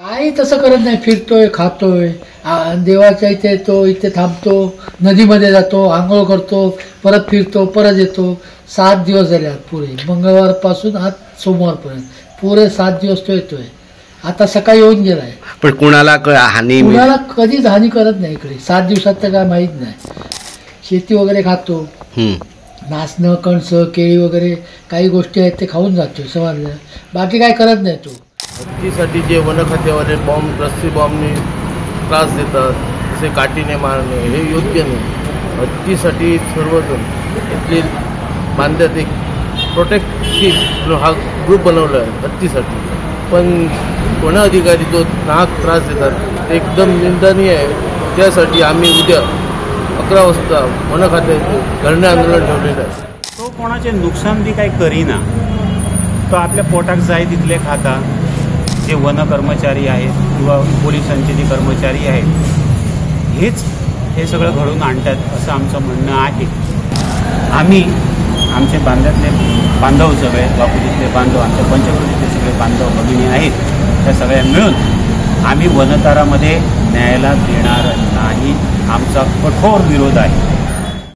आई तसं करत नाही, फिरतोय, खातोय, देवाच्या इथे येतो, इथे थांबतो, नदीमध्ये जातो, आंघोळ करतो, परत फिरतो, परत येतो. 7 दिवस झाले आज पुरे, मंगळवारपासून आज सोमवारपर्यंत पुरे 7 दिवस तो येतोय. आता सकाळी येऊन गेलाय. पण कुणाला हानी कुणाला कधीच हानी करत नाही इकडे. 7 दिवसात तर काय माहीत नाही. शेती वगैरे खातो, नाचणं, कणसं, केळी वगैरे काही गोष्टी आहेत ते खाऊन जातोय, समजलं. बाकी काय करत नाही तो. हत्तीसाठी जे वन खात्यावाले बॉम्ब, रस्सी बॉम्बनी त्रास देतात, जसे काठीने मारणे, हे योग्य नाही. हत्तीसाठी सर्वजण इथले बांधल्यात एक प्रोटेक्टिव्ह हा ग्रुप बनवला आहे हत्तीसाठी. पण वन अधिकारी जो नाहक त्रास देतात ते एकदम निंदनीय आहे. त्यासाठी आम्ही उद्या 11 वाजता वन खात्याचे धरणे आंदोलन ठेवलेलं आहे. तो कोणाचे नुकसान बी काही करीना, तो आपल्या पोटाक जाय तिथले खाता. जे वन कर्मचारी आहेत किंवा पोलिसांचे जे कर्मचारी आहेत हेच हे सगळं घडून आणतात असं आमचं म्हणणं आहे. आम्ही आमचे बांध्यातले बांधव सगळे, बापुजीतले बांधव, आमच्या पंचकृतीतले सगळे बांधव भगिनी आहेत, त्या सगळ्या मिळून आम्ही वनतारामध्ये न्यायाला देणार नाही. आमचा कठोर विरोध आहे.